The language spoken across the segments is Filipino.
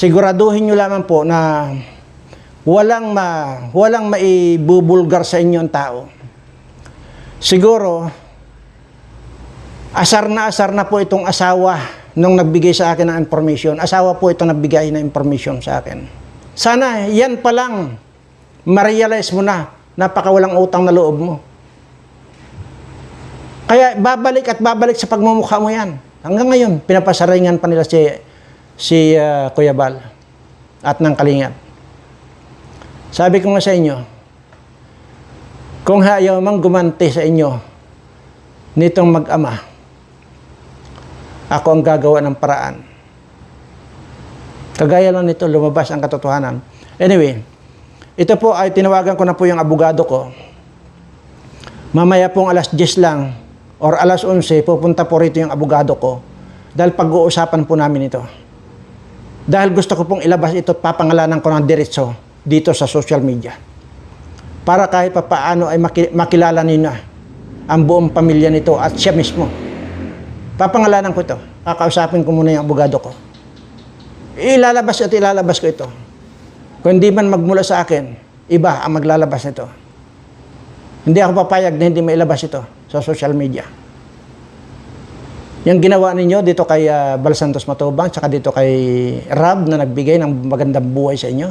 siguraduhin nyo lamang po na walang maibubulgar sa inyong tao. Siguro, asar na po itong asawa nung nagbigay sa akin ng information. Asawa po itong nagbigay ng information sa akin. Sana yan pa lang, ma-realize mo na, napakawalang utang na loob mo. Kaya babalik at babalik sa pagmumukha mo yan. Hanggang ngayon, pinapasaringan pa nila si Kuya Bal at ng Kalingap. Sabi ko nga sa inyo, kung ayaw mang gumanti sa inyo nitong mag-ama, ako ang gagawa ng paraan. Kagaya lang nito, lumabas ang katotohanan. Anyway, ito po ay tinawagan ko na po yung abogado ko. Mamaya pong alas 10 lang or alas 11, pupunta po rito yung abogado ko dahil pag-uusapan po namin ito. Dahil gusto ko pong ilabas ito at papangalanan ko ng diretso dito sa social media. Para kahit papaano ay makilala ninyo ang buong pamilya nito at siya mismo. Papangalanan ko ito. Kakausapin ko muna yung abogado ko. Ilalabas ko ito. Kung hindi man magmula sa akin, iba ang maglalabas nito. Hindi ako papayag na hindi mailabas ito sa social media. Yung ginawa ninyo dito kay Bal Santos Matubang, tsaka dito kay Rab na nagbigay ng magandang buhay sa inyo,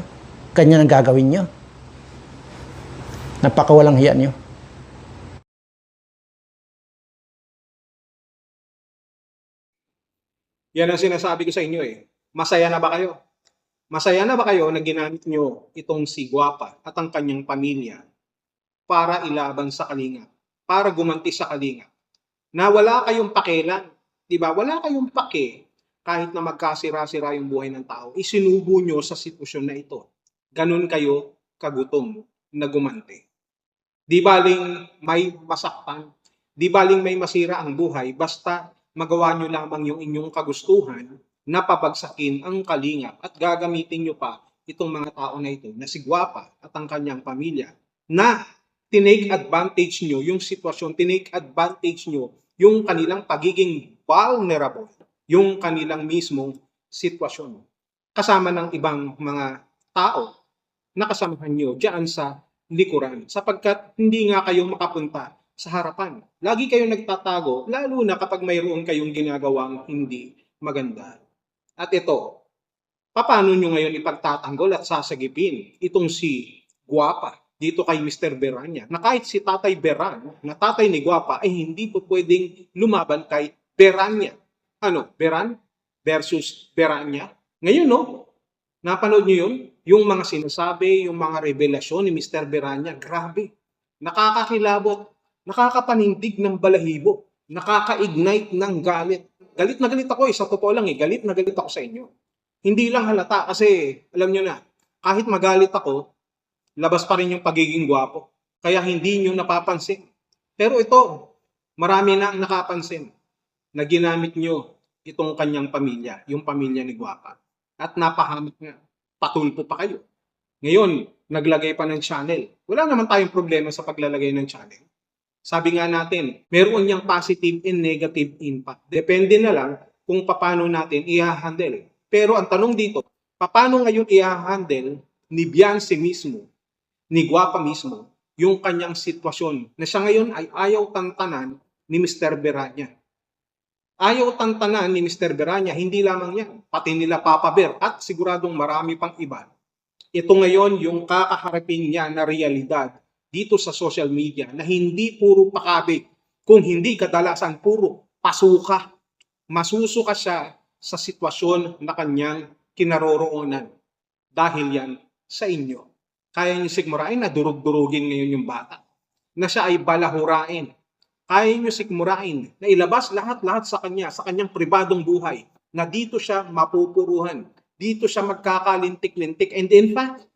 kanya nang gagawin nyo. Napakawalang hiya nyo. Yan ang sinasabi ko sa inyo eh. Masaya na ba kayo? Masaya na ba kayo na ginamit nyo itong si Guapa at ang kanyang pamilya para ilaban sa Kalingap, para gumanti sa Kalingap? Na wala kayong pakialam, di ba? Wala kayong pake kahit na magkasira-sira yung buhay ng tao. Isinubo nyo sa sitwasyon na ito. Ganun kayo kagutom na gumanti. Di baling may masaktan, di baling may masira ang buhay, basta magawa nyo lamang yung inyong kagustuhan na pabagsakin ang Kalingap at gagamitin nyo pa itong mga tao na ito na si Guapa at ang kanyang pamilya na tinake advantage nyo yung sitwasyon, tinake advantage nyo yung kanilang pagiging vulnerable, yung kanilang mismong sitwasyon. Kasama ng ibang mga tao na kasamahan nyo dyan sa likuran sapagkat hindi nga kayo makapunta sa harapan. Lagi kayong nagtatago, lalo na kapag mayroon kayong ginagawang hindi maganda. At ito, paano nyo ngayon ipagtatanggol at sasagipin itong si Guapa dito kay Mr. Beranya, na kahit si Tatay Beran, na tatay ni Guapa, ay hindi po pwedeng lumaban kay Beranya. Ano? Beran versus Beranya. Ngayon, no? Napanood nyo yun? Yung mga sinasabi, yung mga revelasyon ni Mr. Beranya, grabe. Nakakakilabot, nakakapanindig ng balahibo, nakaka-ignite ng galit. Galit na galit ako sa totoo lang galit na galit ako sa inyo. Hindi lang halata kasi, alam nyo na, kahit magalit ako, labas pa rin yung pagiging gwapo. Kaya hindi nyo napapansin. Pero ito, marami na ang nakapansin na ginamit nyo itong kanyang pamilya, yung pamilya ni Guapa. At napahamak nga, patulpo pa kayo. Ngayon, naglagay pa ng channel. Wala naman tayong problema sa paglalagay ng channel. Sabi nga natin, meron niyang positive and negative impact. Depende na lang kung paano natin i-handle. Pero ang tanong dito, paano ngayon i-handle ni Beyonce mismo, ni Guapa mismo, yung kanyang sitwasyon na siya ngayon ay ayaw tantanan ni Mr. Beranya. Ayaw tantanan ni Mr. Beranya, hindi lamang yan, pati nila Papa Bear at siguradong marami pang iba. Ito ngayon yung kakaharapin niya na realidad dito sa social media na hindi puro pakabig, kung hindi kadalasan puro pasuka. Masusuka siya sa sitwasyon na kanyang kinaroroonan. Dahil yan sa inyo. Kaya niyo sigmurain na durug-durugin ngayon yung bata. Na siya ay balahurain. Kaya niyo sigmurain na ilabas lahat-lahat sa kanyang pribadong buhay. Na dito siya mapupuruhan. Dito siya magkakalintik-lintik. And in fact,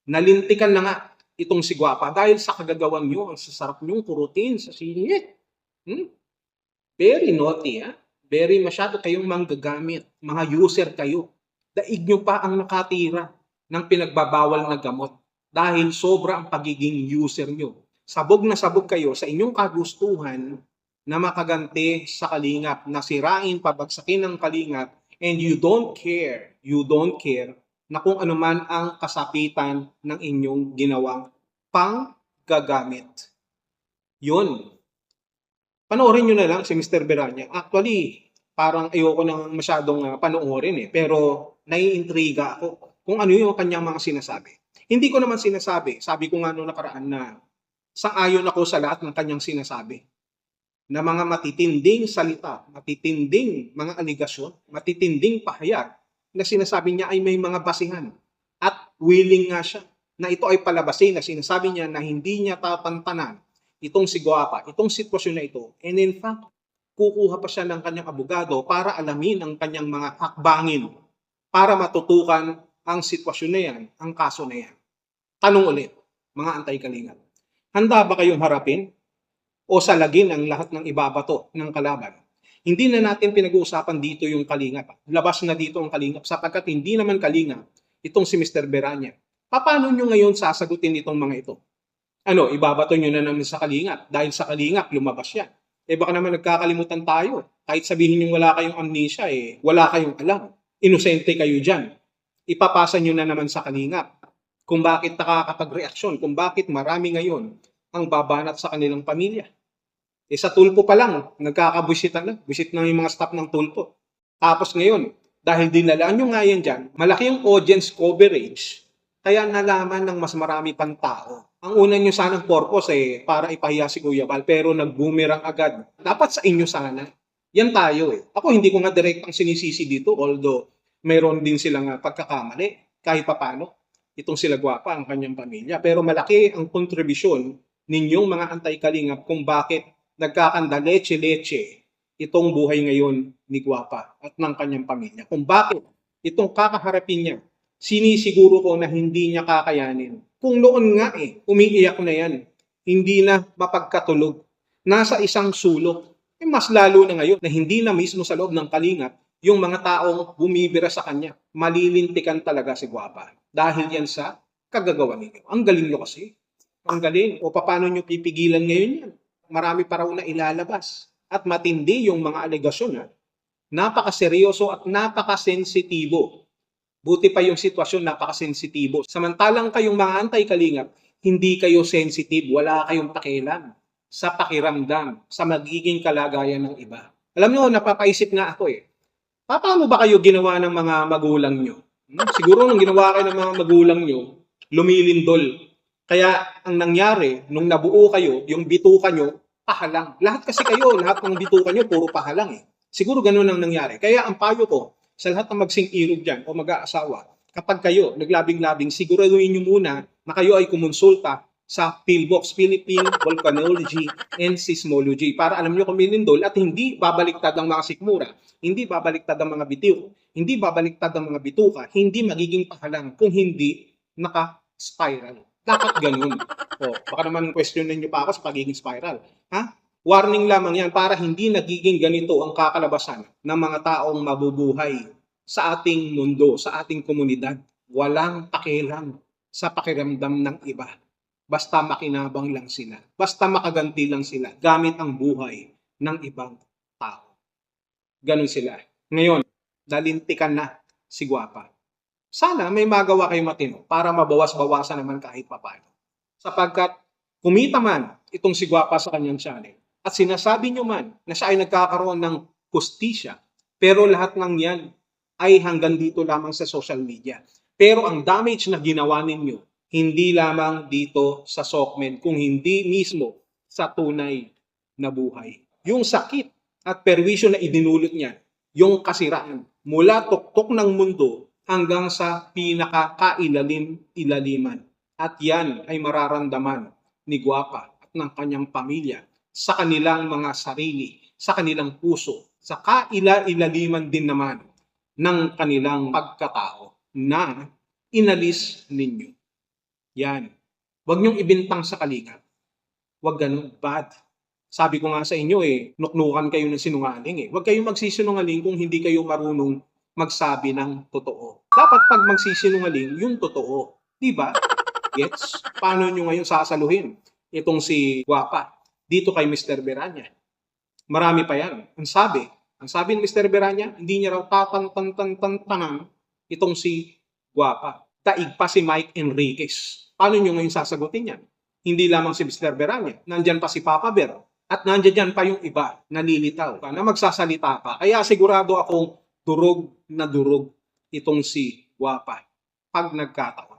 nalintikan na nga itong si Guapa dahil sa kagagawan nyo, ang sasarap nyong kurutin sa singit. Very naughty, ha? Very masyado kayong manggagamit. Mga user kayo. Daig nyo pa ang nakatira ng pinagbabawal na gamot dahil sobra ang pagiging user nyo. Sabog na sabog kayo sa inyong kagustuhan na makaganti sa Kalingap, na sirain, pabagsakin ng Kalingap, and you don't care. you don't care na kung ano man ang kasapitan ng inyong ginawang panggagamit. Yun. Panoorin nyo na lang si Mr. Beranya. Actually, parang ayoko nang masyadong panoorin pero naiintriga ako kung ano yung kanyang mga sinasabi. Hindi ko naman sinasabi, sabi ko nga noong nakaraan na sang-ayon ako sa lahat ng kanyang sinasabi. Na mga matitinding salita, matitinding mga aligasyon, matitinding pahayag na sinasabi niya ay may mga basihan. At willing nga siya na ito ay palabasin na sinasabi niya na hindi niya tatantanan itong si Guapa, itong sitwasyon na ito. And in fact, kukuha pa siya ng kanyang abogado para alamin ang kanyang mga hakbangin para matutukan ang sitwasyon na yan, ang kaso na yan. Tanong ulit, mga antay-kalingap, handa ba kayong harapin o salagin ang lahat ng ibabato ng kalaban? Hindi na natin pinag-uusapan dito yung kalingap. Labas na dito ang kalingap sapagkat hindi naman kalingap itong si Mr. Beranya. Paano nyo ngayon sasagutin itong mga ito? Ano, ibabato nyo na naman sa kalingap dahil sa kalingap lumabas yan. Baka naman nagkakalimutan tayo. Kahit sabihin nyo wala kayong amnesia, wala kayong alam. Inosente kayo dyan. Ipapasa nyo na naman sa kalingap kung bakit nakakapag-reaksyon, kung bakit marami ngayon ang babanat sa kanilang pamilya. Sa tulpo pa lang, nagkakabwisitan na. Visit na yung mga staff ng tulpo. Tapos ngayon, dahil dinalaan nyo nga yan dyan, malaki yung audience coverage, kaya nalaman ng mas marami pang tao. Ang una nyo sanang purpose para ipahiya si Kuya Bal, pero nag-boomerang agad. Dapat sa inyo sana. Yan tayo Ako hindi ko nga direktang sinisisi dito, although mayroon din silang pagkakamali, kahit papano. Itong sila Guapa, ang kanyang pamilya. Pero malaki ang kontribusyon ninyong mga antay-kalingap kung bakit nagkakanda leche-leche itong buhay ngayon ni Guapa at ng kanyang pamilya. Kung bakit itong kakaharapin niya, sinisiguro ko na hindi niya kakayanin. Kung noon nga umiiyak na yan, hindi na mapagkatulog, nasa isang sulok, mas lalo na ngayon na hindi na mismo sa loob ng kalingap yung mga taong bumibira sa kanya. Malilintikan talaga si Guapa. Dahil yan sa kagagawa ninyo. Ang galing nyo kasi. Ang galing. O paano nyo pipigilan ngayon yan? Marami pa raw na ilalabas. At matindi yung mga alegasyon. Napakaseryoso at napakasensitibo. Buti pa yung sitwasyon, napakasensitibo. Samantalang kayong mga antay-kalingap, hindi kayo sensitive, wala kayong pakialam sa pakiramdam, sa magiging kalagayan ng iba. Alam nyo, napapaisip nga ako paano ba kayo ginawa ng mga magulang nyo? Siguro nung ginawa kayo ng mga magulang nyo, lumilindol. Kaya ang nangyari, nung nabuo kayo, yung bituka nyo, pahalang. Lahat kasi kayo, lahat ng bituka nyo, puro pahalang Siguro ganun ang nangyari. Kaya ang payo ko, sa lahat ng magsing-irog dyan o mag-aasawa, kapag kayo naglabing-labing, siguraduhin nyo muna na kayo ay kumonsulta sa PhilVox, Philippine Volcanology and Seismology, para alam nyo kung minindol at hindi babaliktad ang mga sikmura, hindi babaliktad ang mga bitiw, hindi babaliktad ang mga bituka, hindi magiging pahalang kung hindi naka-spiral. Dapat ganun. Baka naman questionin nyo pa ako sa pagiging spiral. Warning lamang yan para hindi nagiging ganito ang kakalabasan ng mga taong mabubuhay sa ating mundo, sa ating komunidad. Walang pakialam sa pakiramdam ng iba. Basta makinabang lang sila. Basta makaganti lang sila gamit ang buhay ng ibang tao. Ganun sila. Ngayon, nalintikan na si Guapa. Sana may magawa kayo matino para mabawas-bawasan naman kahit papano. Sapagkat kumita man itong si Guapa sa kanyang channel at sinasabi nyo man na siya ay nagkakaroon ng hustisya, pero lahat ng yan ay hanggang dito lamang sa social media. Pero ang damage na ginawa ninyo, hindi lamang dito sa Sokmen, kung hindi mismo sa tunay na buhay. Yung sakit at perwisyo na idinulot niya, yung kasiraan, mula tuktok ng mundo hanggang sa pinakakailalim-ilaliman. At yan ay mararamdaman ni Guapa at ng kanyang pamilya sa kanilang mga sarili, sa kanilang puso, sa kaila-ilaliman din naman ng kanilang pagkatao na inalis ninyo. Yan. Huwag niyong ibintang sa kalingap. Huwag ganun. Bad. Sabi ko nga sa inyo nuknukan kayo ng sinungaling Huwag kayong magsisinungaling kung hindi kayo marunong magsabi ng totoo. Dapat pag magsisinungaling, yung totoo. Diba? Gets? Paano nyo ngayon sasaluhin itong si Guapa dito kay Mr. Beranya? Marami pa yan. Ang sabi ni Mr. Beranya, hindi niya raw tatantanan itong si Guapa. Daig pa si Mike Enriquez. Paano nyo ngayon sasagutin yan? Hindi lamang si Mr. Beranya. Nandyan pa si Papa Bear. At nandyan pa yung iba, nalilitaw, na magsasalita pa. Kaya sigurado akong durog itong si Guapa. Pag nagkataon,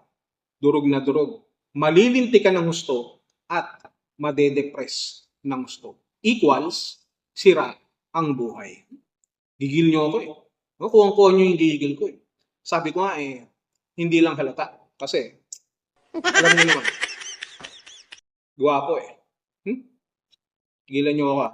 durog na durog. Malilinti ka ng gusto at madedepress ng gusto. Equals, sira ang buhay. Gigil nyo ako eh. Kuwang-kuha nyo yung gigil ko eh. Sabi ko nga eh, hindi lang halata. Kasi, alam niyo naman, guwapo eh. Gilan nyo ako ah.